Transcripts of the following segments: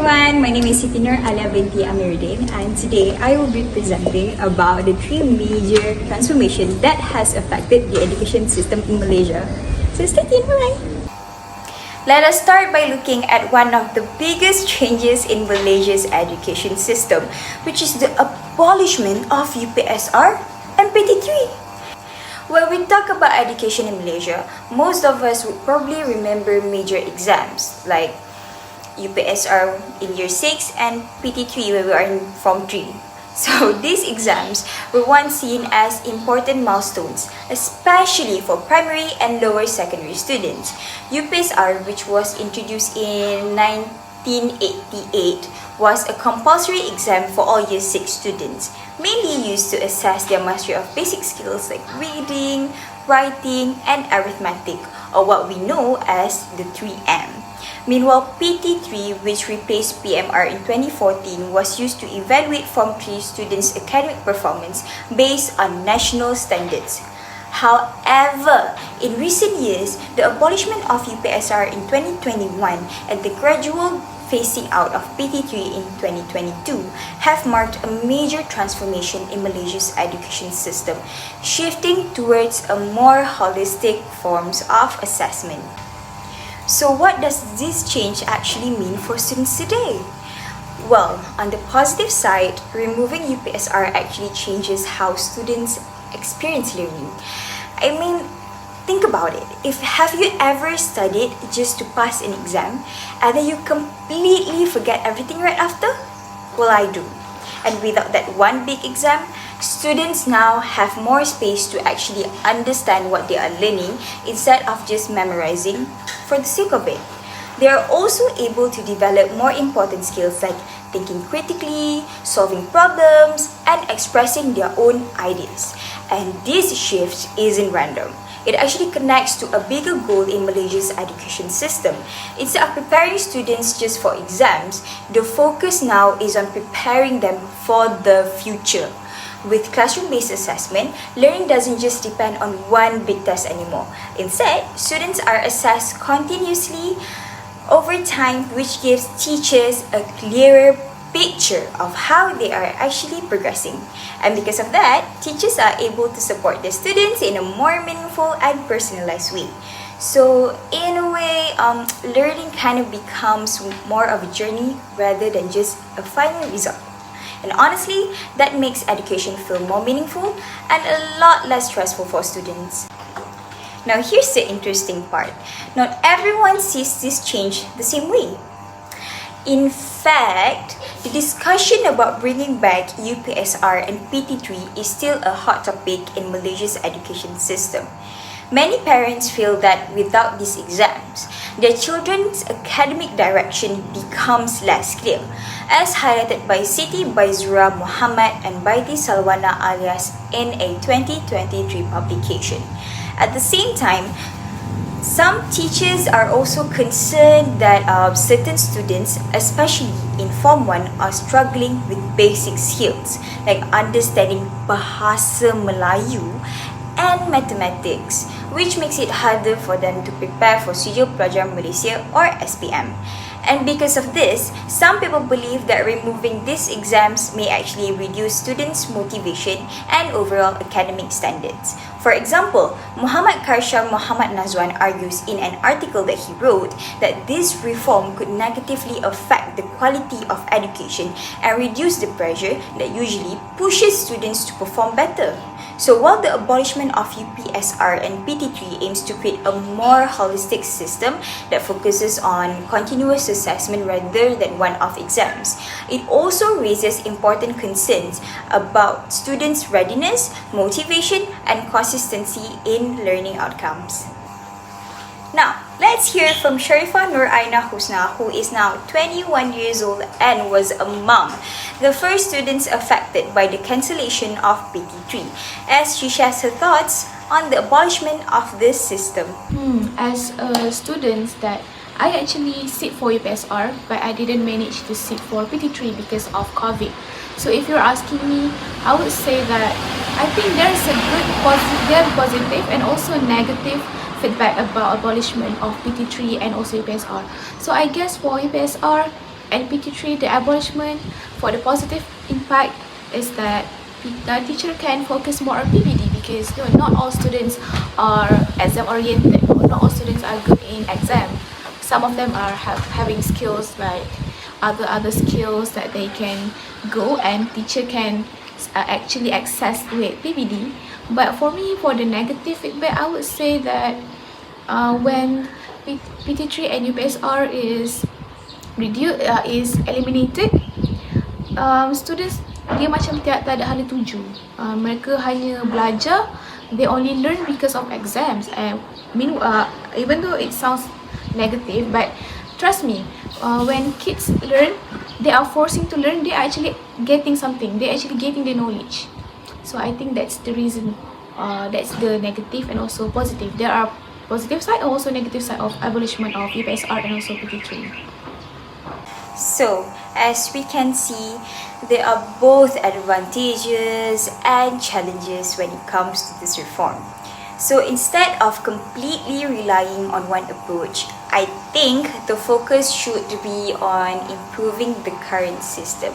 everyone, my name is SITI NUR ALIA binti Amiruddin, and today I will be presenting about the three major transformations that has affected the education system in Malaysia. So stay tuned, alright? Let us start by looking at one of the biggest changes in Malaysia's education system, which is the abolishment of UPSR and PT3. When we talk about education in Malaysia, most of us would probably remember major exams like UPSR in year 6 and PT3 when we are in Form 3. So these exams were once seen as important milestones, especially for primary and lower secondary students. UPSR, which was introduced in 1988, was a compulsory exam for all year 6 students, mainly used to assess their mastery of basic skills like reading, writing, and arithmetic, or what we know as the 3M. Meanwhile, PT3, which replaced PMR in 2014, was used to evaluate Form 3 students' academic performance based on national standards. However, in recent years, the abolishment of UPSR in 2021 and the gradual phasing out of PT3 in 2022 have marked a major transformation in Malaysia's education system, shifting towards a more holistic forms of assessment. So what does this change actually mean for students today? Well, on the positive side, removing UPSR actually changes how students experience learning. I mean, think about it. Have you ever studied just to pass an exam and then you completely forget everything right after? Well, I do. And without that one big exam, students now have more space to actually understand what they are learning instead of just memorizing for the sake of it. They are also able to develop more important skills like thinking critically, solving problems, and expressing their own ideas. And this shift isn't random. It actually connects to a bigger goal in Malaysia's education system. Instead of preparing students just for exams, the focus now is on preparing them for the future. With classroom-based assessment, learning doesn't just depend on one big test anymore. Instead, students are assessed continuously over time, which gives teachers a clearer picture of how they are actually progressing. And because of that, teachers are able to support their students in a more meaningful and personalized way. So in a way, learning kind of becomes more of a journey rather than just a final result. And honestly, that makes education feel more meaningful and a lot less stressful for students. Now here's the interesting part. Not everyone sees this change the same way. In fact, the discussion about bringing back UPSR and PT3 is still a hot topic in Malaysia's education system. Many parents feel that without these exams, their children's academic direction becomes less clear, as highlighted by Siti Baizura Muhammad and Baiti Salwana alias in a 2023 publication. At the same time, some teachers are also concerned that certain students, especially in Form 1, are struggling with basic skills like understanding Bahasa Melayu and mathematics, which makes it harder for them to prepare for Sijil Pelajaran Malaysia or SPM. And because of this, some people believe that removing these exams may actually reduce students' motivation and overall academic standards. For example, Muhammad Karsham Muhammad Nazwan argues in an article that he wrote that this reform could negatively affect the quality of education and reduce the pressure that usually pushes students to perform better. So while the abolishment of UPSR and PT3 aims to create a more holistic system that focuses on continuous assessment rather than one-off exams, it also raises important concerns about students' readiness, motivation, and consistency in learning outcomes. Now, let's hear from Sharifah Nur Aina Husna, who is now 21 years old and was a mom, the first students affected by the cancellation of PT3, as she shares her thoughts on the abolishment of this system. As a student, that I actually sit for UPSR, but I didn't manage to sit for PT3 because of COVID. So if you're asking me, I would say that I think there's a positive and also negative feedback about abolishment of PT3 and also UPSR. So I guess for UPSR, And PT3, the abolishment, for the positive impact is that the teacher can focus more on PPD, because not all students are exam oriented, not all students are good in exam. Some of them are having skills like other skills that they can go and teacher can actually access with PPD. But for me, for the negative feedback, I would say that when PT3 and UPSR is eliminated, students dia macam tak ada hala tuju. Mereka hanya belajar, they only learn because of exams. And even though it sounds negative, but trust me, when kids learn, they are forcing to learn, they are actually getting something, they are actually getting the knowledge. So I think that's the reason, that's the negative and also positive. There are positive side and also negative side of abolishment of UPSR and also PT3. So, as we can see, there are both advantages and challenges when it comes to this reform. So instead of completely relying on one approach, I think the focus should be on improving the current system.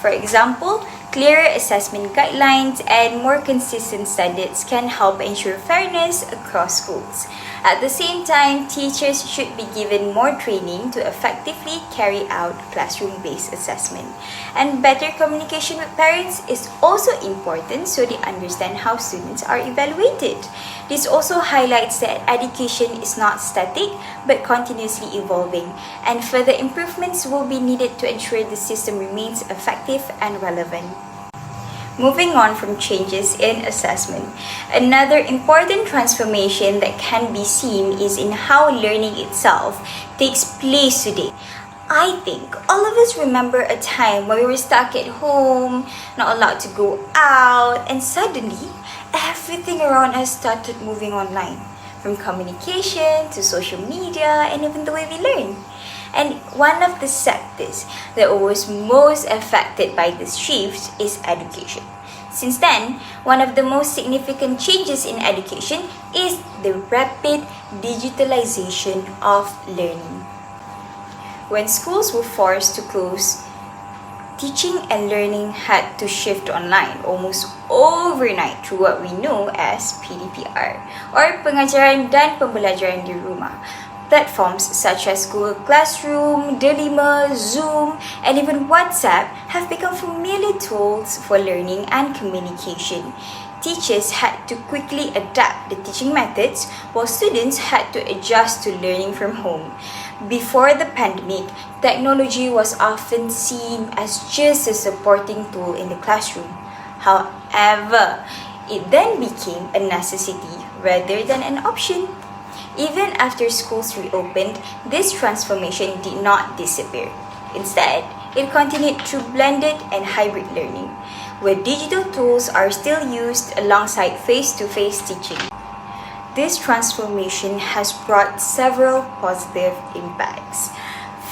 For example, clearer assessment guidelines and more consistent standards can help ensure fairness across schools. At the same time, teachers should be given more training to effectively carry out classroom-based assessment. And better communication with parents is also important so they understand how students are evaluated. This also highlights that education is not static but continuously evolving, and further improvements will be needed to ensure the system remains effective and relevant. Moving on from changes in assessment, another important transformation that can be seen is in how learning itself takes place today. I think all of us remember a time when we were stuck at home, not allowed to go out, and suddenly everything around us started moving online, from communication to social media and even the way we learn. And one of the sectors that was most affected by this shift is education. Since then, one of the most significant changes in education is the rapid digitalization of learning. When schools were forced to close, teaching and learning had to shift online almost overnight through what we know as PDPR, or pengajaran dan pembelajaran di rumah. Platforms such as Google Classroom, Delima, Zoom, and even WhatsApp have become familiar tools for learning and communication. Teachers had to quickly adapt the teaching methods, while students had to adjust to learning from home. Before the pandemic, technology was often seen as just a supporting tool in the classroom. However, it then became a necessity rather than an option. Even after schools reopened, this transformation did not disappear. Instead, it continued through blended and hybrid learning, where digital tools are still used alongside face-to-face teaching. This transformation has brought several positive impacts.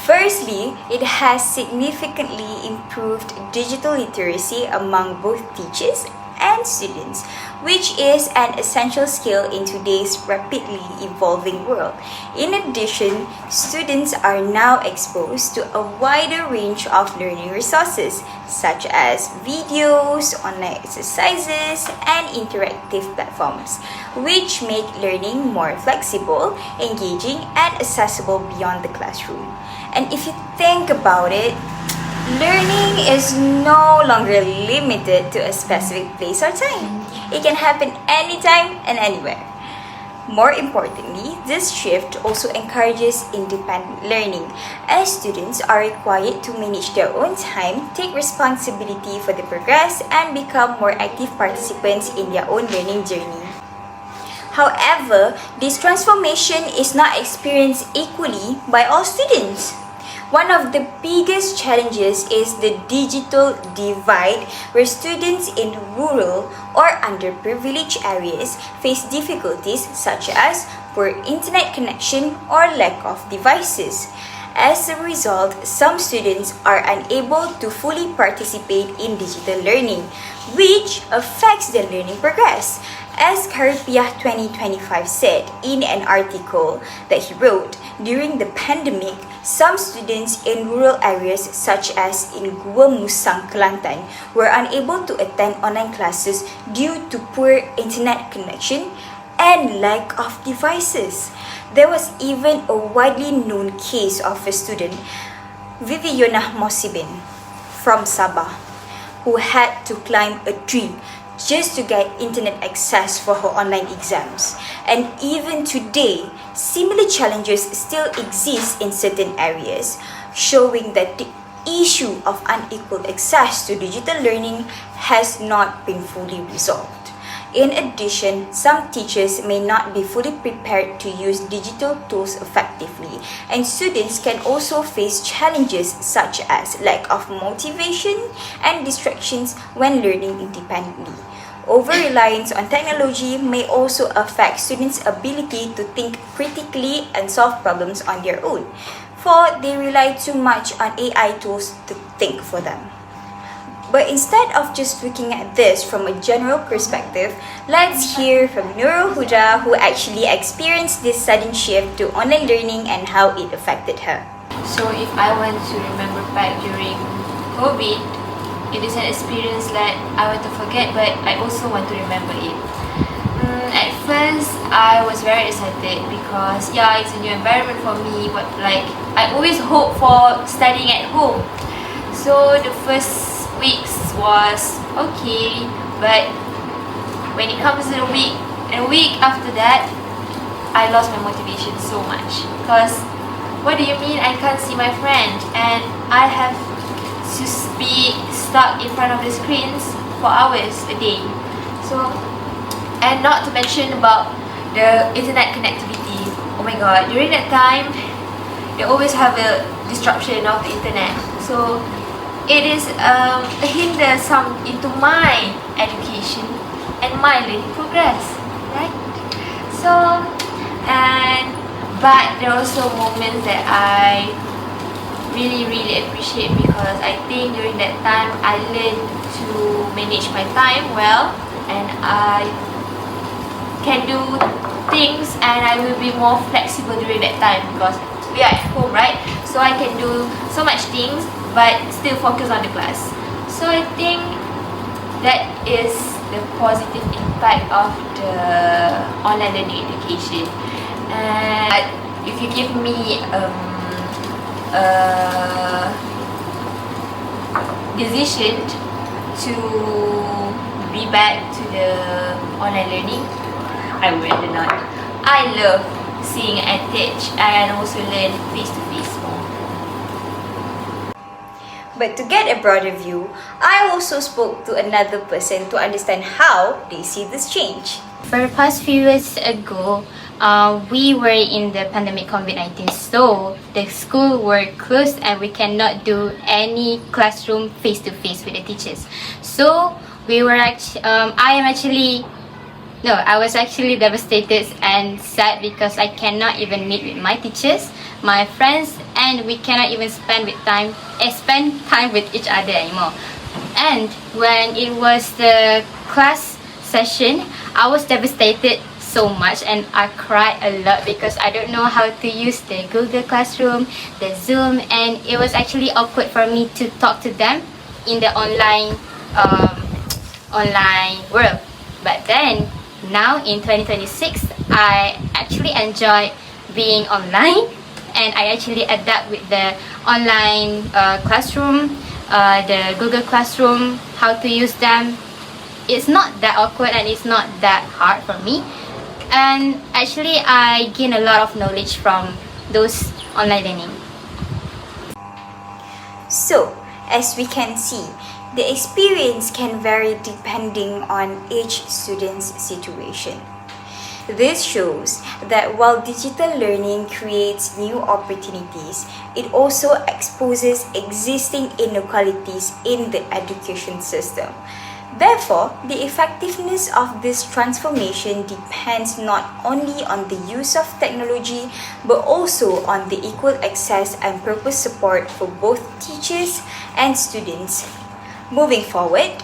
Firstly, it has significantly improved digital literacy among both teachers and students, which is an essential skill in today's rapidly evolving world. In addition, students are now exposed to a wider range of learning resources, such as videos, online exercises, and interactive platforms, which make learning more flexible, engaging, and accessible beyond the classroom. And if you think about it, learning is no longer limited to a specific place or time. It can happen anytime and anywhere. More importantly, this shift also encourages independent learning, as students are required to manage their own time, take responsibility for the progress, and become more active participants in their own learning journey. However, this transformation is not experienced equally by all students. One of the biggest challenges is the digital divide, where students in rural or underprivileged areas face difficulties such as poor internet connection or lack of devices. As a result, some students are unable to fully participate in digital learning, which affects their learning progress. As EDUP3143i said in an article that he wrote, during the pandemic, Some students in rural areas such as in Gua Musang, Kelantan were unable to attend online classes due to poor internet connection and lack of devices. There was even a widely known case of a student, Viviana Mosibin, from Sabah, who had to climb a tree just to get internet access for her online exams. And even today, similar challenges still exist in certain areas, showing that the issue of unequal access to digital learning has not been fully resolved. In addition, some teachers may not be fully prepared to use digital tools effectively, and students can also face challenges such as lack of motivation and distractions when learning independently. Over-reliance on technology may also affect students' ability to think critically and solve problems on their own, for they rely too much on AI tools to think for them. But instead of just looking at this from a general perspective, let's hear from Nurul Huda, who actually experienced this sudden shift to online learning and how it affected her. So if I want to remember back during COVID, it is an experience that I want to forget, but I also want to remember it. At first, I was very excited because it's a new environment for me. But I always hope for studying at home. So the first weeks was okay, but when it comes to a week after that, I lost my motivation so much. Because what do you mean I can't see my friend and I have to be stuck in front of the screens for hours a day? So, and not to mention about the internet connectivity. Oh my god, during that time, they always have a disruption of the internet. So it is a hinder into my education and my learning progress, right? So, but there are also moments that I really appreciate, because I think during that time I learned to manage my time well, and I can do things and I will be more flexible during that time because we are at home, right? So I can do so much things but still focus on the class. So I think that is the positive impact of the online learning education. And if you give me decision to be back to the online learning, I would rather not. I love seeing and teach and also learn face-to-face more. But to get a broader view, I also spoke to another person to understand how they see this change. For the past few years ago, we were in the pandemic COVID-19, so the school were closed and we cannot do any classroom face-to-face with the teachers. So we were I was actually devastated and sad because I cannot even meet with my teachers, my friends, and we cannot even spend time with each other anymore. And when it was the class session, I was devastated so much and I cried a lot because I don't know how to use the Google Classroom, the Zoom, and it was actually awkward for me to talk to them in the online world. But then now in 2026, I actually enjoy being online, and I actually adapt with the online classroom, the Google Classroom, how to use them. It's not that awkward and it's not that hard for me. And actually, I gain a lot of knowledge from those online learning. So, as we can see, the experience can vary depending on each student's situation. This shows that while digital learning creates new opportunities, it also exposes existing inequalities in the education system. Therefore, the effectiveness of this transformation depends not only on the use of technology, but also on the equal access and purpose support for both teachers and students. Moving forward,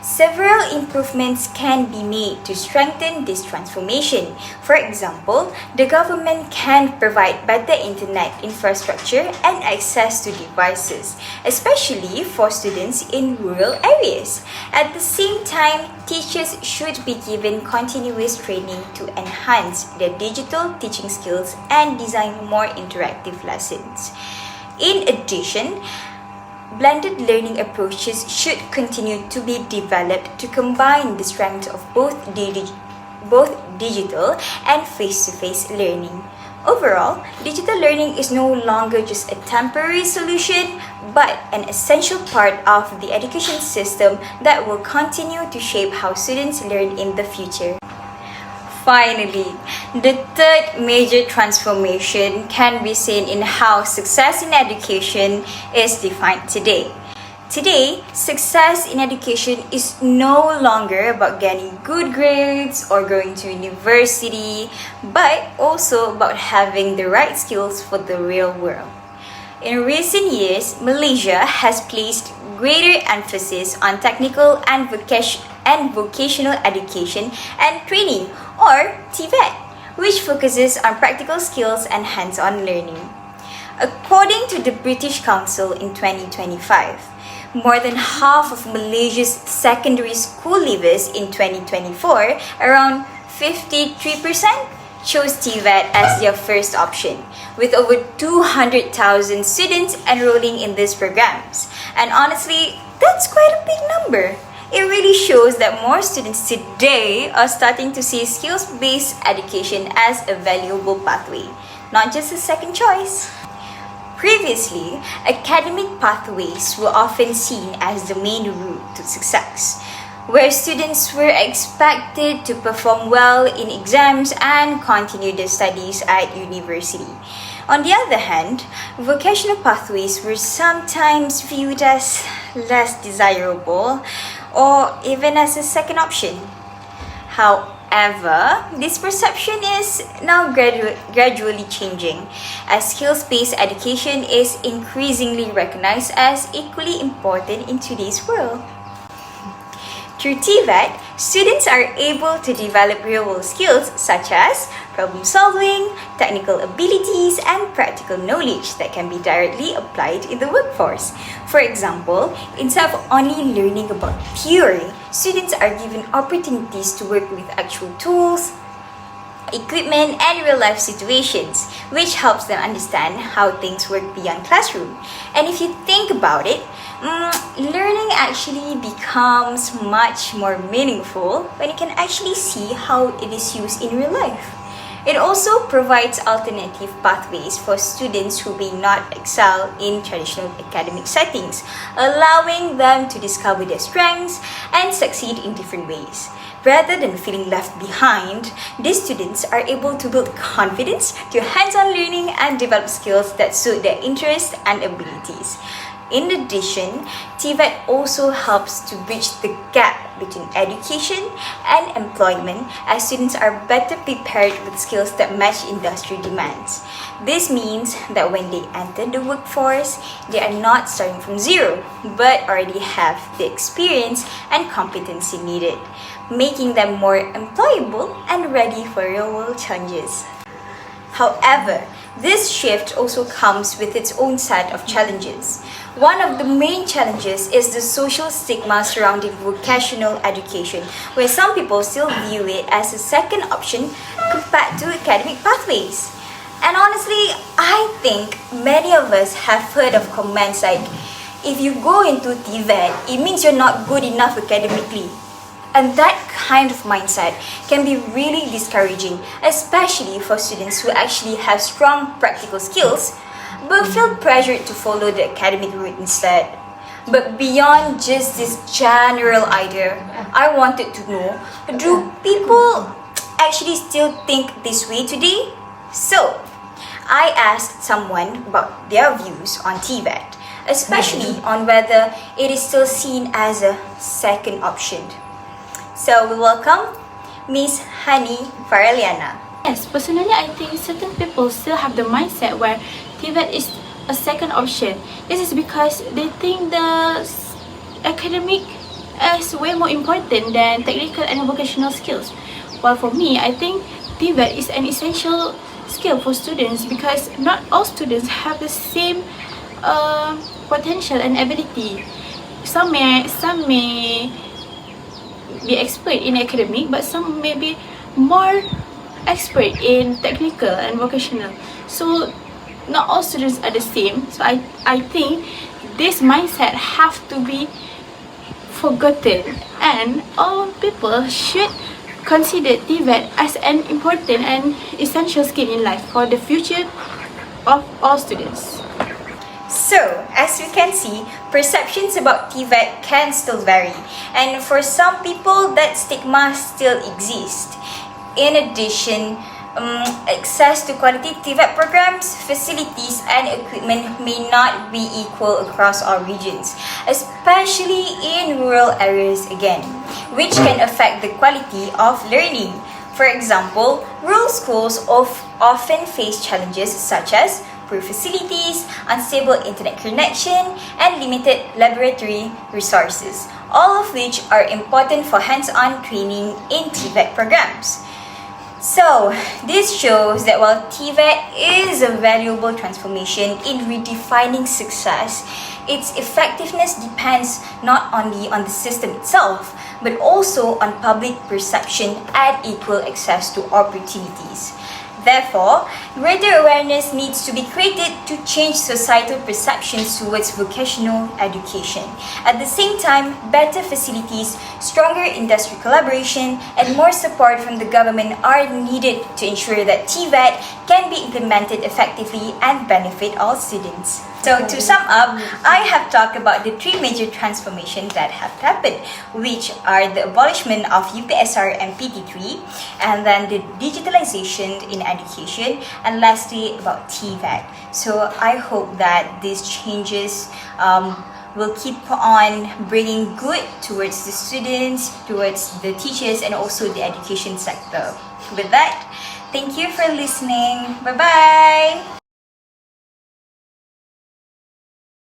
Several improvements can be made to strengthen this transformation. For example, the government can provide better internet infrastructure and access to devices, especially for students in rural areas. At the same time, teachers should be given continuous training to enhance their digital teaching skills and design more interactive lessons. In addition, blended learning approaches should continue to be developed to combine the strengths of both digital and face-to-face learning. Overall, digital learning is no longer just a temporary solution, but an essential part of the education system that will continue to shape how students learn in the future. Finally, the third major transformation can be seen in how success in education is defined today. Today, success in education is no longer about getting good grades or going to university, but also about having the right skills for the real world. In recent years, Malaysia has placed greater emphasis on technical and vocational education and training, or TVET, which focuses on practical skills and hands-on learning. According to the British Council in 2025, more than half of Malaysia's secondary school leavers in 2024, around 53%, chose TVET as their first option, with over 200,000 students enrolling in these programs. And honestly, that's quite a big number. It really shows that more students today are starting to see skills-based education as a valuable pathway, not just a second choice. Previously, academic pathways were often seen as the main route to success, where students were expected to perform well in exams and continue their studies at university. On the other hand, vocational pathways were sometimes viewed as less desirable or even as a second option. However, this perception is now gradually changing, as skills-based education is increasingly recognized as equally important in today's world. Through TVET, students are able to develop real-world skills such as problem solving, technical abilities, and practical knowledge that can be directly applied in the workforce. For example, instead of only learning about theory, students are given opportunities to work with actual tools, equipment, and real-life situations, which helps them understand how things work beyond classroom. And if you think about it, learning actually becomes much more meaningful when you can actually see how it is used in real life. It also provides alternative pathways for students who may not excel in traditional academic settings, allowing them to discover their strengths and succeed in different ways. Rather than feeling left behind, these students are able to build confidence through hands-on learning and develop skills that suit their interests and abilities. In addition, TVET also helps to bridge the gap between education and employment, as students are better prepared with skills that match industry demands. This means that when they enter the workforce, they are not starting from zero, but already have the experience and competency needed, making them more employable and ready for real-world challenges. However, this shift also comes with its own set of challenges. One of the main challenges is the social stigma surrounding vocational education, where some people still view it as a second option compared to academic pathways. And honestly, I think many of us have heard of comments like, if you go into TVET, it means you're not good enough academically. And that kind of mindset can be really discouraging, especially for students who actually have strong practical skills but feel pressured to follow the academic route instead. But beyond just this general idea, I wanted to know, do people actually still think this way today? So, I asked someone about their views on TVET, especially on whether it is still seen as a second option. So we welcome Miss Hani Faraliana. Yes, personally I think certain people still have the mindset where TVET is a second option. This is because they think the academic as way more important than technical and vocational skills. While for me, I think TVET is an essential skill for students because not all students have the same potential and ability. Some may be expert in academic, but some may be more expert in technical and vocational. So not all students are the same. So I think this mindset have to be forgotten, and all people should consider TVET as an important and essential skill in life for the future of all students. So, as we can see, perceptions about TVET can still vary, and for some people that stigma still exists. In addition, access to quality TVET programs, facilities, and equipment may not be equal across all regions, especially in rural areas again, which can affect the quality of learning. For example, rural schools often face challenges such as poor facilities, unstable internet connection, and limited laboratory resources, all of which are important for hands-on training in TVET programs. So, this shows that while TVET is a valuable transformation in redefining success, its effectiveness depends not only on the system itself, but also on public perception and equal access to opportunities. Therefore, greater awareness needs to be created to change societal perceptions towards vocational education. At the same time, better facilities, stronger industry collaboration, and more support from the government are needed to ensure that TVET can be implemented effectively and benefit all students. So to sum up, I have talked about the three major transformations that have happened, which are the abolishment of UPSR and PT3, and then the digitalization in education, and lastly about TVET. So I hope that these changes will keep on bringing good towards the students, towards the teachers, and also the education sector. With that, thank you for listening. Bye-bye!